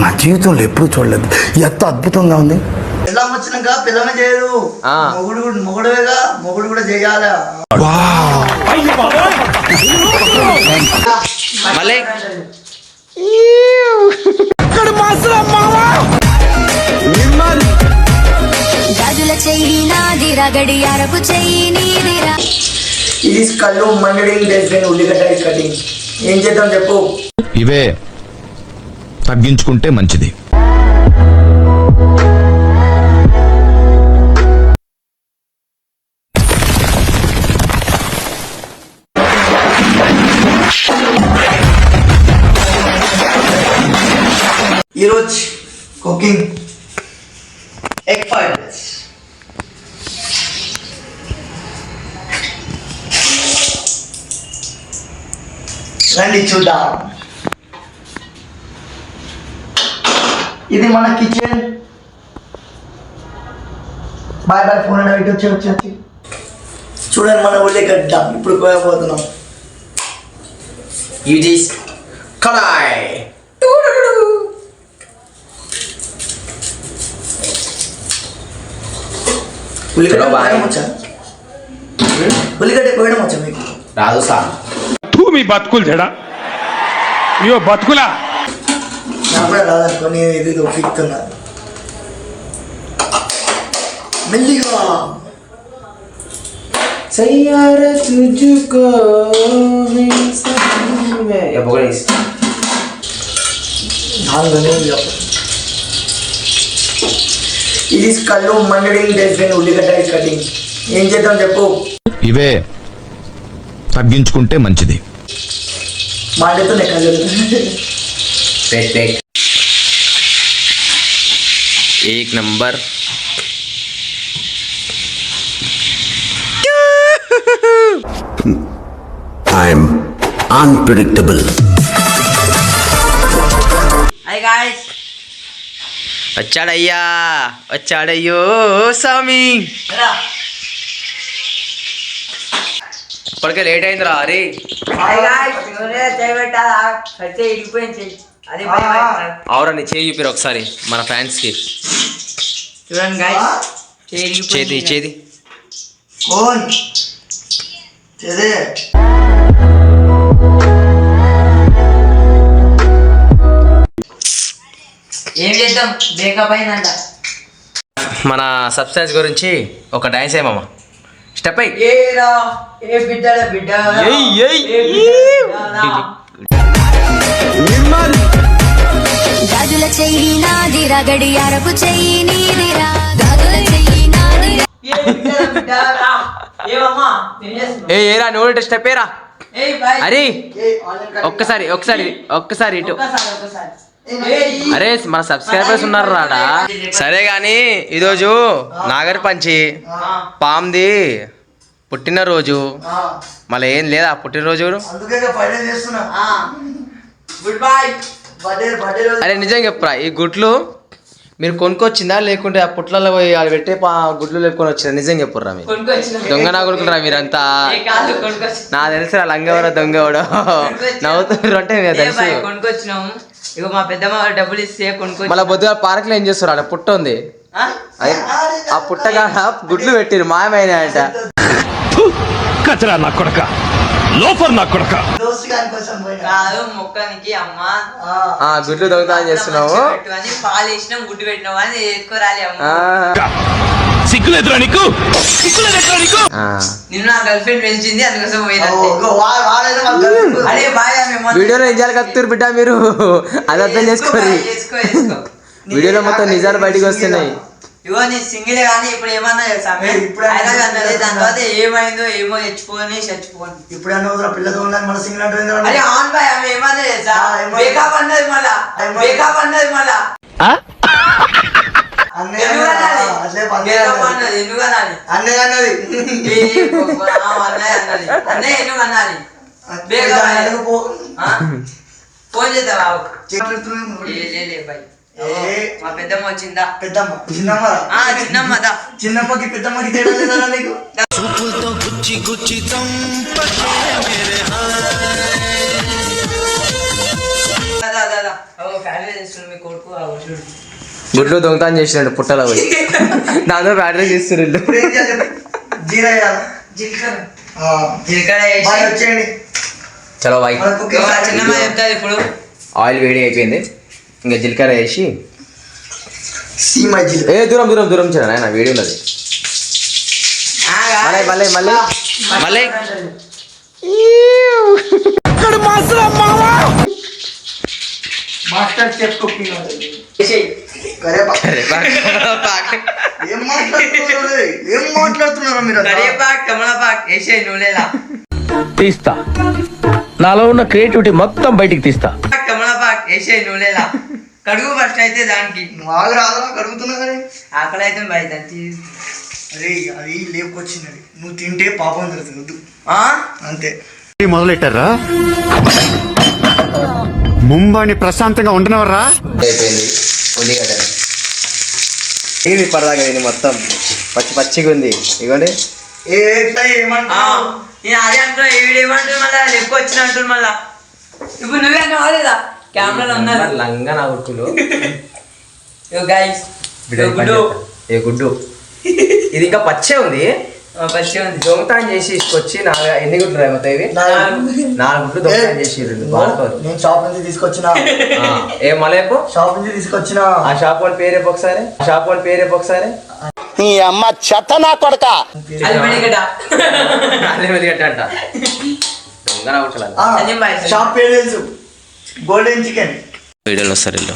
నా జీవితంలో ఎప్పుడు చూడలేదు, ఎంత అద్భుతంగా ఉంది. పిల్లం వచ్చినాక పిల్లమే చేయదు, మొగుడుగా మొగుడు కూడా చేయాలి. ఇది కళ్ళు మండలింగ్ డస్ట్బిన్ ఉల్లిగడ్డ కటింగ్. ఏం చేద్దాం చెప్పు? ఇవే తగ్గించుకుంటే మంచిది. ఈరోజు కుకింగ్ ఎగ్ ఫ్రైడ్ రైస్. రండి చూద్దాం. ఇది మన కిచెన్. బాయ్ బాయ్ ఫోన్ ఇటు వచ్చి చూడండి మన ఉల్లిగడ్డ ఇప్పుడు కోయబోతున్నాం. ఇది కడాయి. ఉల్లిగడ్డ కోయడం వచ్చా మీకు? రాదు సార్. మీ బతుకులు చెడా అయ్యో బతుకులా. నాకు కూడా రాదనుకో, నేను ఇది ఒప్పిస్తున్నా. మెల్లిగా ఇది కళ్ళు మండలింగ్ డస్ట్బిన్ ఉల్లిగడ్డ కటింగ్. ఏం చేద్దాం చెప్పు? ఇవే తగ్గించుకుంటే మంచిది. మాటతో లెక్క एक number. I am unpredictable. Hi guys. వచ్చాడయ్యా, వచ్చాడయ్యో స్వామి. ఇప్పటికే లేట్ అయిందిరా. అరే అవురా, నీ చేయి చూపిరు ఒకసారి మన ఫ్యాన్స్ కి. చూడండి చేది చేది ఏం చేద్దాం? బ్రేకప్ అయిందంట. మన సబ్స్టెన్స్ గురించి ఒక డాన్స్ ఏమమ్మా స్టెప్ అయ్యి. ఏరా నువ్వు స్టెప్ ఏరా. అరే ఒక్కసారి ఒక్కసారి ఒక్కసారి ఇటు. అరే మన సబ్స్క్రైబర్స్ ఉన్నారు రాడా. సరే గాని ఈరోజు నాగర్ పంచి పామ్ది పుట్టినరోజు. మళ్ళీ ఏం లేదా పుట్టినరోజు? అరే నిజంగా చెప్పరా, ఈ గుడ్లు మీరు కొనుక్కొచ్చిందా లేకుంటే ఆ పుట్లలో పోయి అది పెట్టే గుడ్లు లేకొని వచ్చిందా? నిజంగా చెప్పుర్రా మీరు. దొంగ నా కొడుకురా మీరంతా. నా తెలుసు లంగవరో దొంగవడో నవ్వుతున్నారు అంటే మీకు తెలుసు. ఇక మా పెద్దమ్మ డబ్బులు ఇస్తే కొనుక్కొచ్చి మళ్ళీ బొద్దుగా పార్క్ లో ఏం చేస్తారు? ఆడ పుట్ట ఉంది, ఆ పుట్టగా గుడ్లు పెట్టిరు మాయమైన అంట. కచరా నా కొడక, లోఫర్ నా కొడక. కాదు మొక్కనికి అమ్మ గుడ్లు దొంగతనం చేస్తున్నావు. పాలు వేసినాం, గుడ్డు పెట్టినావు అని ఎక్కువరాలి అమ్మ. సిగ్గులేదురా నీకు, సిగ్గులేదురా నీకు. నిన్ను నా గర్ల్ ఫ్రెండ్ పెంచింది, అందుకోసం పోయినా. వీడియోలో నిజాలు కత్తురు బిడ్డ మీరు, అది అర్థం చేసుకోరు. వీడియోలో మొత్తం నిజాలు బయటకు వస్తున్నాయి. ఇగో నీ సింగిల్ కానీ ఇప్పుడు ఏమన్నా అన్నది, దాని తర్వాత ఏమైందో ఏమో చచ్చిపోని చచ్చిపోని. ఇప్పుడు అన్న పిల్లతో మన సింగిల్ అంటే ఆన్ బాయ్ ఆమె ఏమన్నా బ్రేకప్ అన్నది మళ్ళా, బ్రేకప్ అన్నది మళ్ళా. ఫోన్ చేద్దాం. మా పెద్దమ్మ వచ్చిందా? పెద్దమ్మ చిన్నమ్మ చిన్నమ్మదా. చిన్నమ్మకి పెద్దమ్మకి తేడా లేదా నీకు? మీ కొడుకు గుడ్లు దొంగతనం చేసినాడు పుట్టలో పోయి దాంతో బ్యాటరీ చేస్తున్నారు. ఇప్పుడు ఏం చేయాలి? జీరా వేయాలా? జీలకర్ర బాయ్ వచ్చేయండి. చలో బాయ్. మన కుకింగ్ స్టార్ట్ చిన్నమ్మ చెప్తాది ఇప్పుడు. ఆయిల్ వేడి అయిపోయింది, ఇంకా జీలకర్ర వేసి సీమా జీలకర్ర. దూరం దూరం దూరం చేయను ఆయన వేడి ఉన్నది. మళ్ళీ మళ్ళీ మళ్ళీ మళ్ళీ మాస్టర్ చెఫ్ కుకింగ్ ఉంటుంది. ఏం మాట్లాడుతున్నారు? ఏం మాట్లాడుతున్నారు మీరు? కరివేపాకు కమలపాకు వేసేయి నూనెలా. తీస్తా, నాలో ఉన్న క్రియేటివిటీ మొత్తం బయటికి తీస్తా. కమలపాకు వేసేయి నూనెలా. కడుగు ఫస్ట్ అయితే దానికి. బాగా రాదా కడుగుతున్నా కానీ ఆకలి అయితే బయట అరే అది లేపుకొచ్చినది. నువ్వు తింటే పాపం జరుగుతుంది అంతే. మొదలెట్టారా? ముంబాని ప్రశాంతంగా ఉండనవర్రా? అయిపోయింది ఉల్లిగడ్డ ఇది పరదాగా ఇది మొత్తం పచ్చి పచ్చిగా ఉంది. ఇవ్వండి ఏమంటా నేను అదే అంటున్నా. ఏ వీడియో ఏమంటారు మళ్ళీ ఎక్కువ వచ్చిన అంటారు మళ్ళా. ఇప్పుడు నువ్వే అన్నావా లేదా? కెమెరాలో ఉన్నారు లంగా నా గుడ్లు. గైస్ ఏ గుడ్డు ఇది ఇంకా పచ్చే ఉంది. పచ్చి ఉంది. దొంగతనం చేసి తీసుకొచ్చి ఎన్ని గుడ్లు రాయి మొత్తం ఇవి? 4 గుడ్లు దొంగతనం చేసి నేను షాప్ నుంచి తీసుకొచ్చిన. ఏ మలేపు షాప్ నుంచి తీసుకొచ్చిన. ఆ షాప్ వాళ్ళ పేరేపు ఒకసారి, ఆ షాప్ వాళ్ళ పేరేపు ఒకసారి. నీ అమ్మ చెత్త నా కొడక. అల్లిమిదిగట్ట అంట దొంగ రావచ్చు. షాప్ పేరు తెలుసు, గోల్డెన్ చికెన్. వీడియోలో వస్తారు వీళ్ళు.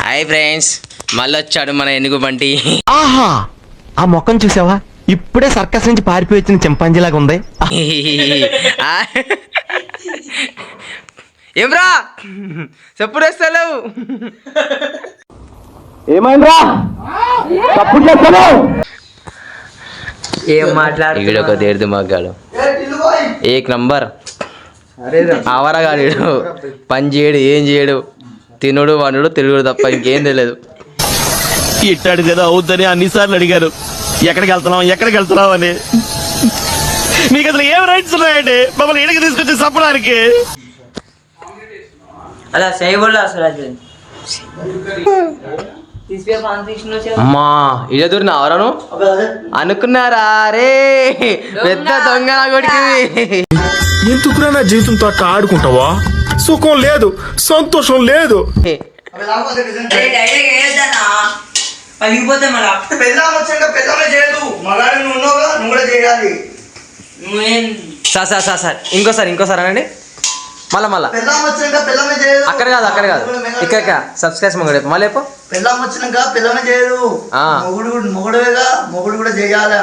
హాయ్ ఫ్రెండ్స్, మళ్ళీ వచ్చాడు మన ఎనుగు బంటి. ఆహా, ఆ మొక్కం చూసావా? ఇప్పుడే సర్కస్ నుంచి పారిపోయి వచ్చిన చింపాంజీలాగా ఉంది. ఏమ్రా చెప్పుడు వేస్తలేవు? ఏమైందిరా? తప్పుడు చేస్తాను. ఏం మాట్లాడు? వీడొక దేర్ది మగ్గాడు, ఏక్ నంబర్ ఆవరగాడు. పని చేయడు, ఏం చేయడు, తినుడు వనుడు తిరుగుడు తప్ప ఇంకేం తెలియదు. ఇట్టాడు కదా అవుద్దని అన్నిసార్లు అడిగారు ఎక్కడికి వెళ్తున్నావు అని. మీకు అసలు ఏం రైట్స్ ఉన్నాయండి మమ్మల్ని ఇడికి తీసుకొచ్చి చంపడానికి? అలా చేయకూడదు అసలు. అమ్మా ఇదే దూరిన అవరాను అనుకున్నారా? రే పెద్ద దొంగ నా కొడుకు. ఎందుకురా నా జీవితంతో అట్లా ఆడుకుంటావా? సుఖం లేదు, సంతోషం లేదు. పలిగిపోతే మళ్ళా పెళ్ళాం వచ్చాక పెళ్ళమే చేయదు. మగాడి నువ్వు ఉన్నావుగా, నువ్వు కూడా చేయాలి. సార్ ఇంకోసారి అనండి. మళ్ళా పెళ్ళాం వచ్చాక పెళ్ళమే చేయదు. అక్కడ కాదు ఇక్కడ సబ్స్క్రైబ్ మంగడి మళ్ళీ పెళ్ళాం వచ్చినాక పెళ్ళమే చేయదు. మొగుడువేగా, మొగుడు కూడా చేయాలి.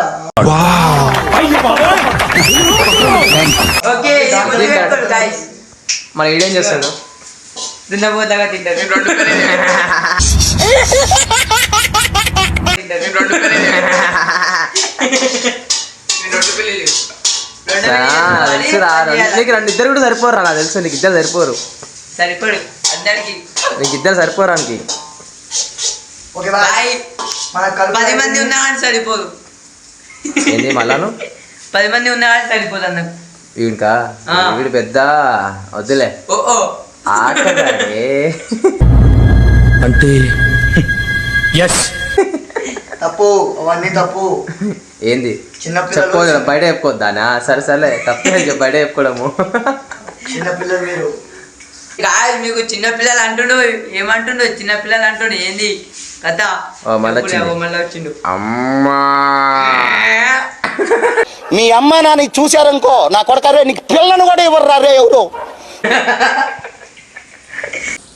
ఓకే గైస్, మన ఈడేం చేస్తాడు? తిన్నపోతాగా తింటారు. నీకు ఇద్దరు కూడా సరిపోరు. నాకు తెలుసు నీకు ఇద్దరు సరిపోరు. సరిపడు అందరికి. నీకు ఇద్దరు సరిపోరానికి. Okay bye. 10 మంది ఉన్నా కానీ సరిపోదు. ఏంటి మళ్ళాను? 10 మంది ఉన్నా కానీ సరిపోదు అన్న. వీడికా వీడు పెద్ద వద్దులే ఆటగాడే అంటే తప్పు, అవన్నీ తప్పు. ఏంది చిన్నపిల్లలు చెప్పుకోదు బయట చెప్పుకోవద్దానా? సరే తప్పే బయట చెప్పుకోవడము. చిన్నపిల్లలు మీరు మీకు చిన్నపిల్లలు అంటుండు. ఏమంటుండు చిన్నపిల్లలు అంటుండు? ఏంది కథ? మళ్ళీ వచ్చిండు. అమ్మా మీ అమ్మ నాన్న చూశారనుకో నా కొడకరే నీకు పిల్లను కూడా ఇవ్వరు రే ఎవరు.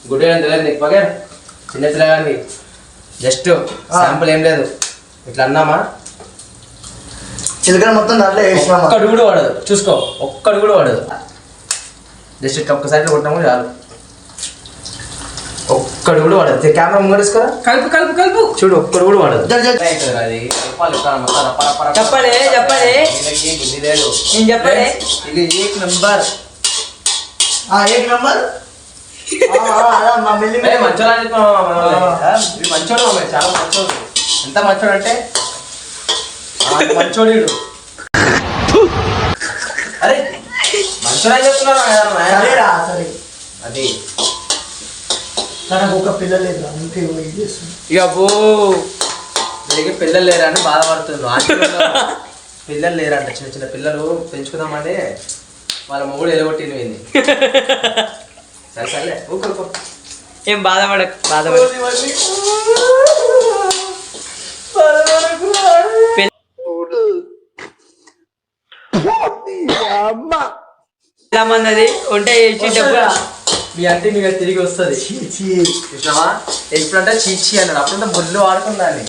గుడ్ చిన్న పిల్లగాని జస్ట్ శాంపుల్ ఏం లేదు. ఇట్లా అన్నామా చిలకలు మొత్తం దాంట్లో వేసినామా? ఒక్కడు కూడా పడదు. చూసుకో, ఒక్కడు కూడా పడదు. జస్ట్ ఇట్లా ఒక్కసారి కొట్టాము చాలు. ఒక్కడు కూడా పడదు. కెమెరా ముంగడేసుకోరా. కలుపు చూడు, ఒక్కడు కూడా పడదు. అది చెప్పలే బుద్ధి లేదు. నేను చెప్పలే. ఇది 1 నంబర్. 1 నంబర్ అలా మా మెల్లి మంచోడు అని చెప్పి మంచోడు చాలా మంచోడు. ఎంత మంచోడు అంటే మంచోడు వీడు. అరే మంచోడు అని చెప్తున్నారు సరేరా సరే. అది నాకు ఒక పిల్ల లేదు అందుకే ఇది చేస్తుంది. ఇక అబ్బో వీళ్ళకి పిల్లలు లేరని బాధపడుతున్నారు. పిల్లలు లేరంట, చిన్న చిన్న పిల్లలు పెంచుకుందామంటే వాళ్ళ మొగుడు ఎలగొట్టింది పోయింది. సరే సరే ఊరుకో. ఏం బాధపడ పిల్లమన్నది ఉంటే డబ్బులు మీ అంటే మీకు తిరిగి వస్తుంది. చూసినావా ఎప్పుడంటే చీచి అన్నాడు, అప్పుడంతా బొల్లు వాడుకుందాన్ని.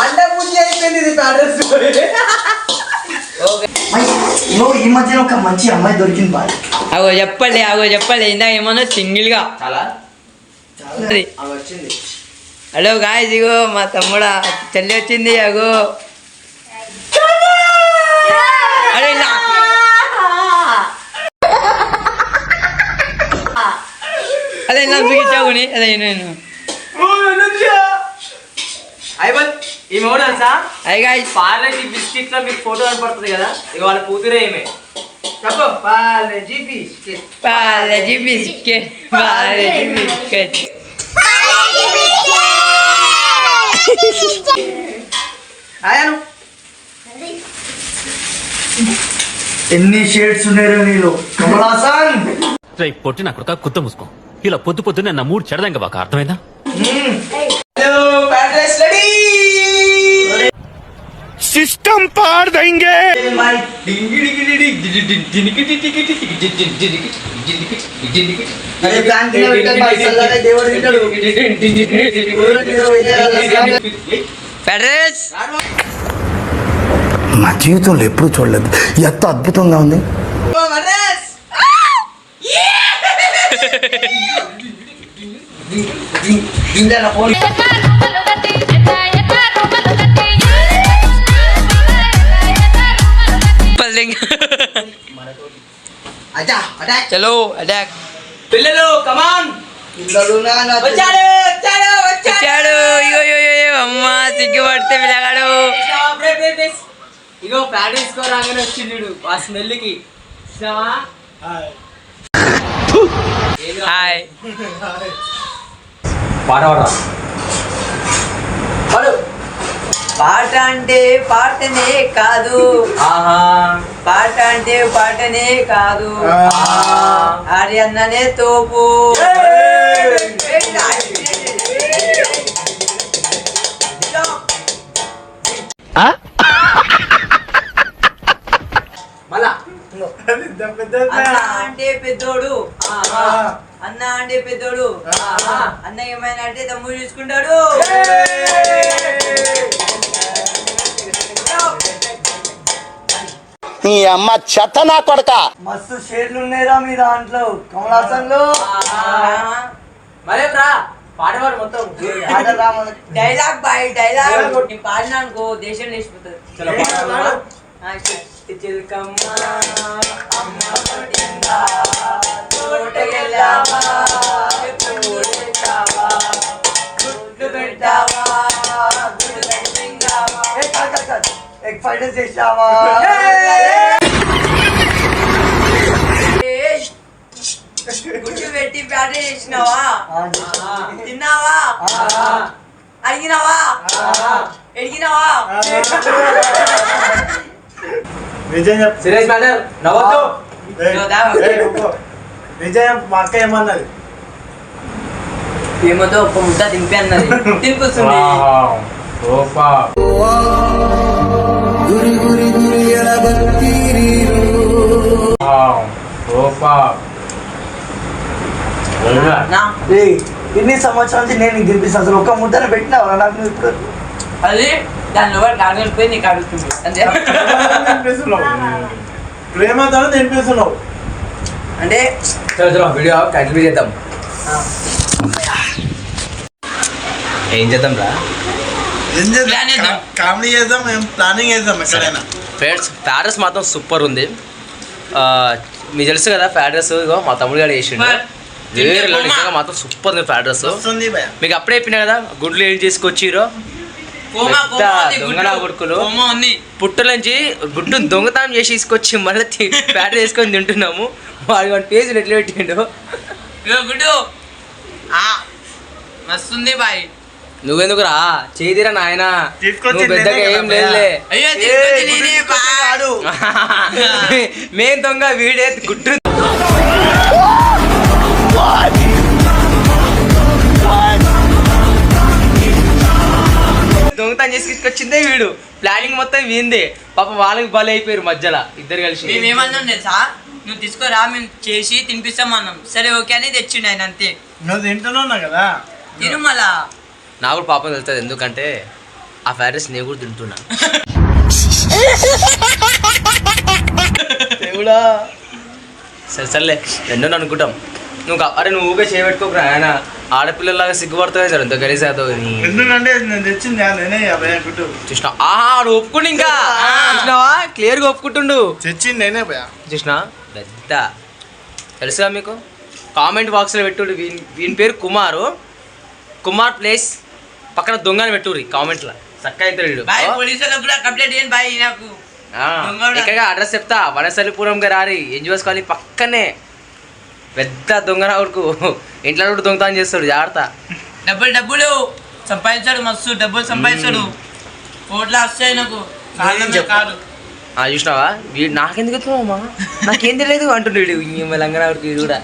అంటే పూజ అయిపోయింది ఇది అడ్రస్. ఈ మధ్యన ఒక మంచి అమ్మాయి దొరికింది బాయ్. అగో చెప్పండి ఇందాక ఏమన్నా సింగిల్ గా చాలా అది. వచ్చింది. హలో గాయ్స్, ఇగో మా తమ్ముడా చెల్లి వచ్చింది. అగో అరే అదే నా బిగించావుని అదే నేను ఈ మోడల్ తెలుసా? అయ్యి గాయ్స్, పార్లేజీ బిస్కెట్ లో మీకు ఫోటో కనపడుతుంది కదా, ఇక వాళ్ళ కూతురే ఏమే చెప్పు. Parle G biscuit Parle G biscuit Parle G biscuit. ఆయను ఎన్ని షేడ్స్ ఉన్నారో నీలో కమలాసన్. పొట్టి నా కొడుక కుత్త మూసుకో. ఇలా పొద్దు పొద్దునే నా మూడు చెడదంగా బాగా అర్థమైందా? సిస్టమ్ పార్ దేంగే. అరే ప్లాన్ కింద పెట్టాలి బాయ్, చల్లగా దేవుడు వింటాడు. పెడ్రెస్ నా జీవితంలో ఎప్పుడు చూడలేదు, ఎంత అద్భుతంగా ఉంది. చలో అటాక్. పిల్లలు కమాన్ వచ్చాడు ఇగో అమ్మా సిగ్గుపడితే పిల్లగాడు. ఇగో ప్యాడ్ తీసుకోరాగానే వచ్చిండు ఆ స్మెల్ కి. హాయ్ పాట అంటే పాటనే కాదు, పాట అంటే పాటనే కాదు, ఆర్యన్ననే తోపు. మళ్ళా అన్న అంటే పెద్దోడు, అన్న అంటే పెద్దోడు, అన్న ఏమైనా అంటే తమ్ముడు చూసుకుంటాడు. నీ అమ్మ చెత్త నా కొడక. మస్తు షేడ్లు ఉన్నాయిరా మీ దాంట్లో కమలాసన్ లో. మరేం రా పాడవాడు మొత్తం. డైలాగ్ బాయ్ డైలాగ్ పాడినా అనుకో దేశం లేచిపోతుంది. చలో పాడవా? చిలకమ్మ అమ్మ కొట్టిందా, తోటకెళ్ళావా, ఎప్పుడు తెచ్చావా, గుడ్లు పెట్టావా, గుడ్లు పెట్టిందావా. ఎగ్ ఫ్రైడ్ రైస్ చేసావా? గుడ్లు పెట్టి ప్యాటే చేసినావా, తిన్నావా, అడిగినావా, ఎడిగినావా. నిజం చెప్పు. సీరియస్ మ్యాటర్ నవ్వద్దు. నిజం మా అక్క ఏమన్నది? ఏమతో ఒక ముద్ద దింపి అన్నది, తినిపిస్తుంది. ఇన్ని సంవత్సరాల నుంచి నేను నీకు తినిపిస్తాను, అసలు ఒక్క ముద్దన పెట్టినావా నాకు నువ్వు ఇప్పుడు? అది దానిలో కాగలు పోయి నీకు అడుగుతుంది అంతే. ప్రేమతో తినిపిస్తున్నావు అంటే చలో వీడియో కంటిన్యూ చేద్దాం. ఏం చేద్దాం రా? ప్లాన్ చేద్దాం. కామెడీ చేద్దాం, ప్లానింగ్ చేద్దాం ఎక్కడైనా. ఫ్రెండ్స్ ఫ్యాడ్రెస్ మాత్రం సూపర్ ఉంది. మీకు తెలుసు కదా ఫ్యాడ్రెస్, ఇగో మా తమ్ముడు గారు వేసిండు. వేరే నిజంగా మాత్రం సూపర్ ఉంది ఫ్రైడ్ రైస్. మీకు అప్పుడే చెప్పినా కదా గుడ్లు ఏం చేసుకొచ్చిరో దొంగ కొడుకులు పుట్టు నుంచి గుడ్డు దొంగతనం చేసి తీసుకొచ్చి మళ్ళీ ప్యాట చేసుకొని తింటున్నాము. వాడి పేజీలు ఎట్లా పెట్టిండు గుడ్డు మస్తుంది బాయ్. నువ్వెందుకు రా చేదిరా నాయన, నువ్వు పెద్దగా ఏం లేదులే. మేం దొంగ వీడే గుడ్డు దొంగతనం చేసి తీసుకొచ్చిందే వీడు. ప్లానింగ్ మొత్తం వీందే. పాపం వాళ్ళకి బలి అయిపోయారు మధ్యలో ఇద్దరు కలిసి. మేమేమన్నాం తెలుసా, నువ్వు తీసుకోరా మేము చేసి తినిపిస్తాం అన్నాం. సరే ఓకే అని తెచ్చిండు ఆయన అంతే. నువ్వు తింటున్నావు కదా తిను మళ్ళా. నాకు కూడా పాపం తెలుస్తుంది, ఎందుకంటే ఆ ఫ్రైడ్ రైస్ నేను కూడా తింటున్నా. సరే సర్లే రెండో అనుకుంటాం. నువ్వు ఊకే చేయబెట్టుకోకరా ఆయన, ఆడపిల్లలాగా సిగ్గుపడుతుంది సార్ ఎంత గలీజ్ అవుతావు. ఎందుకంటే నేను తెచ్చింది చూసినా ఆడు ఒప్పుకుండు, ఇంకా చూసినావా క్లియర్ గా ఒప్పుకుంటుండు. తెచ్చింది నేనే భయ. చూసినా పెద్ద తెలుసుగా మీకు. కామెంట్ బాక్స్ లో పెట్టుడు వీని పేరు కుమార్ ప్లేస్ పక్కన దొంగని పెట్టుర్రి కామెంట్ లో. చక్కగా అవుతాడు. ఇక్కడ అడ్రస్ చెప్తా, వనసలిపురం గారి ఎన్జిఓస్ కాలనీ పక్కనే పెద్ద దొంగ రావుడుకు. ఇంట్లో కూడా దొంగతనం చేస్తాడు, జాగ్రత్త. డబ్బులు సంపాదించాడు, మస్తు డబ్బులు సంపాదించాడు. కోట్లా వస్తాయి నాకు కాదు. చూసినావా నాకెందుకు ఎత్తున్నావమ్మా, నాకేం తెలియదు అంటుండే వీడు లంగరావుడికి. వీడు కూడా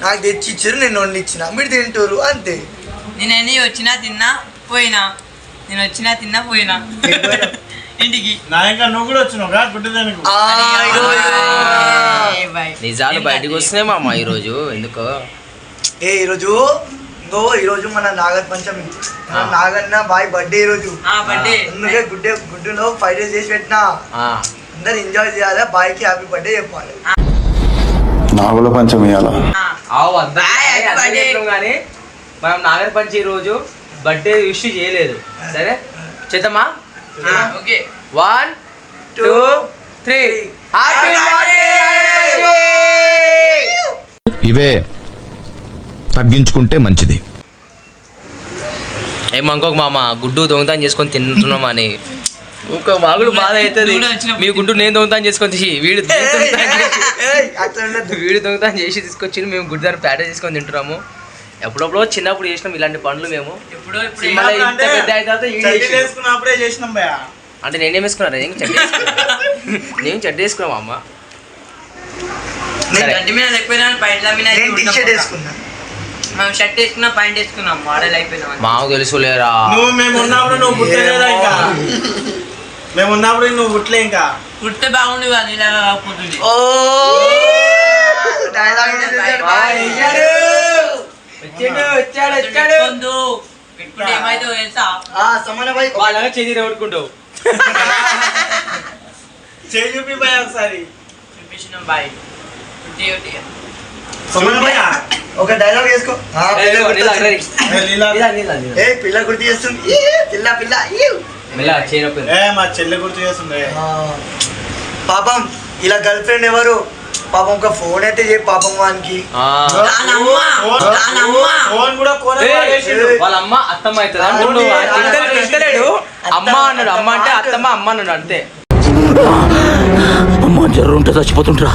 నాకు తెచ్చి ఇచ్చారు, నేను వండి ఇచ్చిన, మీరు తింటారు అంతే. నేను వచ్చినా తిన్నా పోయినా, నేను వచ్చినా తిన్నా పోయినా ఇంటికి. నువ్వు కూడా వచ్చినావుగా గుడ్డదానికి. నిజాలు బయటకు వస్తున్నాయి మామ ఈరోజు. ఎందుకో ఈరోజు మన నాగర్ పంచమి, నాగన్న బాయ్ బర్త్డే ఈరోజు. అందుకే గుడ్డులో 5 days చేసి పెట్టినా. అందరు ఎంజాయ్ చేయాలి, బాయ్ కి హ్యాపీ బర్త్డే చెప్పాలి. నాగుల పంచమి కానీ మనం నాగర్ పంచమి రోజు బర్త్డే విష్ చేయలేదు. సరే చేద్దామా? 1 2 3 హ్యాపీ బర్త్డే. ఇవే తగ్గించుకుంటే మంచిది. ఏమనుకోక మామ, గుడ్డు దొంగతనం చేసుకొని తింటున్నామని ఒక మాగుడు బాధ అవుతుంది. మీ గుడ్డు నేను దొంగతనం చేసుకొని వీడు దొంగతనం చేసి తీసుకొచ్చి మేము గుడ్డు దాన్ని ప్యాట చేసుకొని తింటున్నాము. ఎప్పుడప్పుడు చిన్నప్పుడు చేసినాం ఇలాంటి పనులు మేము. ఇంత పెద్ద అయిన తర్వాత చేసినాం భయ. అంటే నేనేం వేసుకున్నా, నేను చెడ్డ వేసుకున్నాం అమ్మ. షర్ట్ వేసుకున్నా, ప్యాంట్ వేసుకున్నాం, మోడల్ అయిపోయినాం. మాకు తెలుసులేరా, మేము ఉన్నప్పుడు నువ్వు పుట్టలే. ఇంకా పుట్టే బాగుండు కానీ ఇలా కాకపోతుంది. ఇప్పుడు ఏమైతే తెలుసా, వాళ్ళగా చేసి ఎవరుకుంటావు చూపి భయ ఒకసారి. చూపించినాం బాయ్. ఒక డైలాగ్ వేసుకో. పిల్ల గుర్తు చేస్తుంది, మా చెల్లె గుర్తు చేస్తుంది. పాపం ఇలా గర్ల్ ఫ్రెండ్ ఎవరు పాపం ఒక ఫోన్ అయితే పాపం వానికి ఫోన్ కూడా వాళ్ళ అమ్మ అత్తమ్మ అవుతుంది. అమ్మ అన్నాడు, అమ్మ అంటే అత్తమ్మ అమ్మ అన్నాడు అంతే. అమ్మ జ్వరం ఉంటే చచ్చిపోతుంటరా.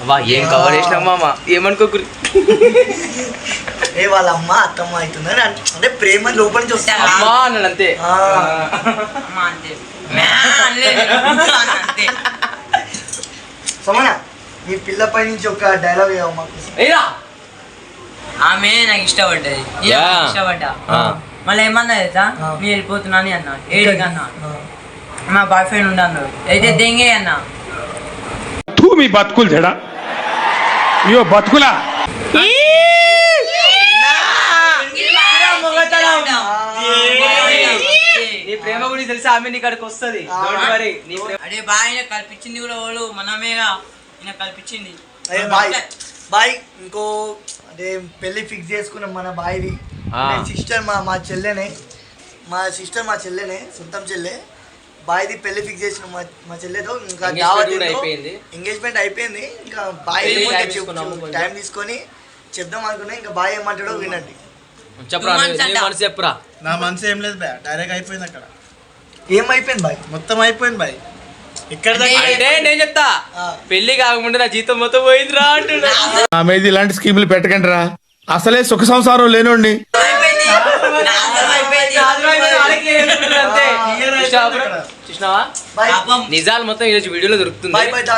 అమ్మా ఏం కవర్ చేసినామా, ఏమనుకోకురి. వాళ్ళ అమ్మ అత్తమ్మ అవుతుందని అంటే ప్రేమ లోపల నుంచి వస్తా అమ్మా అన్నాడు అంతే. సమనా మీ పిల్ల పై నుంచి ఒక డైలాగ్ ఆమె నాకు ఇష్టపడ్డది, ఇష్టపడ్డా. మళ్ళీ ఏమన్నా తెలుసా, నేను వెళ్ళిపోతున్నా అని అన్నా. ఏడికన్నా మా బాయ్ ఫ్రెండ్ ఉండ అన్నాడు. అయితే దెంగే అన్నా. మీ బతుకులు చెడా, అయ్యో బతుకులా. నీ ప్రేమ గురించి తెలిసి ఆమె నీ కాడికి వస్తుంది. అదే బాయ్ కల్పించింది కూడా వాళ్ళు మనమేగా, ఈయన కల్పించింది. బాయ్ ఇంకో అదే పెళ్లి ఫిక్స్ చేసుకున్నాం మన బాయ్ది. సిస్టర్ మా చెల్లెనే, మా చెల్లెనే, సొంతం చెల్లె. బాయ్ది పెళ్లి ఫిక్స్ చేసిన మా చెల్లెతో. ఇంకా ఎంగేజ్మెంట్ అయిపోయింది. ఇంకా బాయ్ టైం తీసుకొని చెప్దాం అనుకున్నా, ఇంకా బాయ్ ఏమంటాడో వినండి. చెప్పరా నీ మనసు చెప్పురా. నా మనసు ఏం లేదు బాయ్, డైరెక్ట్ అయిపోయింది అక్కడ, ఏమైపోయింది బాయ్? మొత్తం అయిపోయింది బాయ్. ఇక్కడ అంటే నేను చెప్తా, పెళ్లి కాకముందే నా జీతం మొత్తం పోయిందిరా అంటున్నా. నా మీద ఇలాంటి స్కీములు పెట్టకండి రా, అసలే సుఖ సంసారం లేనోండి. చూసినావా, నిజాలు మొత్తం ఈరోజు వీడియోలో దొరుకుతుంది.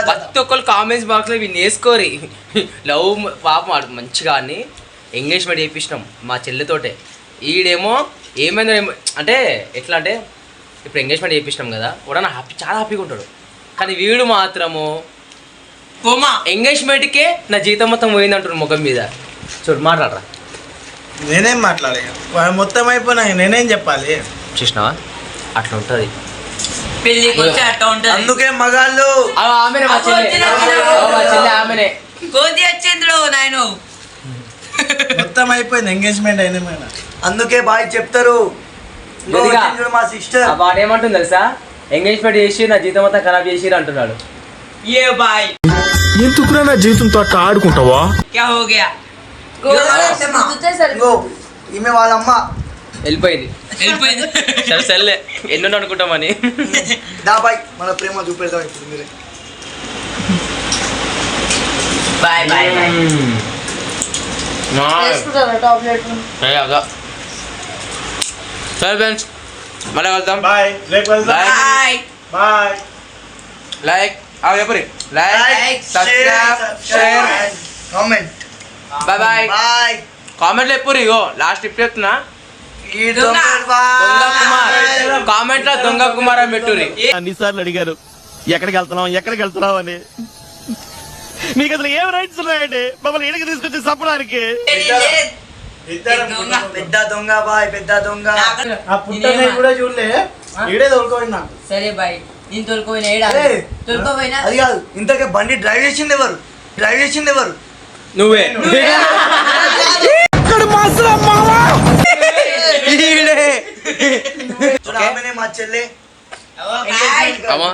ప్రతి ఒక్కరు కామెంట్స్ బాక్స్ లో వీళ్ళు వేసుకోరి. లవ్ పాపం ఆడు మంచిగా అని ఎంగేజ్మెంట్ చేయించినాం మా చెల్లితోటే. ఈడేమో ఏమైందో అంటే ఎట్లా అంటే, ఇప్పుడు ఎంగేజ్మెంట్ చేయించినాం కదా, వాడన్నా హ్యాపీ, చాలా హ్యాపీగా ఉంటాడు. కానీ వీడు మాత్రము ఎంగేజ్మెంట్కే నా జీతం మొత్తం పోయింది అంటాడు ముఖం మీద. చూడు మాట్లాడరా. నేనేం మాట్లాడే, మొత్తం అయిపోయినా నేనేం చెప్పాలి? చూసినావా, అట్లా ఉంటుంది. పెళ్లికి వచ్చి అట్లా ఉంటది. అందుకే మగాళ్ళు ఆమెనే మా చెల్లి, మా చెల్లి ఆమెనే. కోతి వచ్చింద్రు నాయను. మొత్తం అయిపోయింది, ఎంగేజ్మెంట్ అయింది మేడం. అందుకే బాయ్ చెప్తారు. ఇంకో గట్టిగా. వచ్చింది చూడు మా సిస్టర్. వాడు ఏమంటుంది తెలుసా, ఎంగేజ్మెంట్ చేసి నా జీతం మొత్తం ఖరాబ్ చేసి అంటున్నాడు. ఏ బాయ్ ఎందుకురా నా జీవితంతో అట్లా ఆడుకుంటావా? క్యా హో గయా? ఇంకో ఈమె వాళ్ళ అమ్మ. వెళ్ళిపోయింది. వెళ్ళిపోయింది. సరే సర్లే, ఎన్నో అనుకుంటామని. దా బాయ్, మన ప్రేమ చూపెడతాం ఇప్పుడు మీరే. Bye bye bye. సరే ఫ్రెండ్స్, మళ్ళీ వెళ్తాం. బాయ్, రేపు వెళ్దాం. Bye bye. లైక్ చెప్పరి, like Like, subscribe, share, comment. Bye bye. Bye. కామెంట్లు ఎప్పుడు ఇగో లాస్ట్ ఇప్పుడు చెప్తున్నా, ఈ దొంగ దొంగ కుమార్ కామెంట్ లో దొంగ కుమార్ అని పెట్టుర్రి. అన్నిసార్లు అడిగారు ఎక్కడికి వెళ్తున్నావు అని. మీకు అసలు ఏం రైట్స్ ఉన్నాయండి మమ్మల్ని ఇడికి తీసుకొచ్చి చంపడానికి? పెద్ద దొంగ బాయ్, పెద్ద దొంగ. ఆ పుట్టనే కూడా చూడలే, ఈడే దొరకపోయినా. సరే బాయ్, నేను తోలుకోపోయినా ఏడా ఏయ్, తోలుకోపోయినా అది కాదు, ఇంతకే బండి డ్రైవ్ చేసింది ఎవరు? నువ్వే. చూడు, ఆమెనే మా చెల్లె. అమ్మా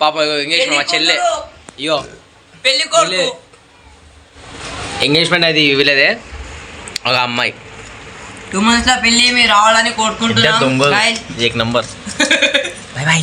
పాప ఎంగేజ్మెంట్ మా చెల్లె. అయ్యో పెళ్లి కొడుకు. ఎంగేజ్మెంట్ అది ఇవ్వలేదే ఒక అమ్మాయి. 2 months లో పెళ్లి మీరు రావాలని కోరుకుంటున్నాం. एक नंबर. Bye bye.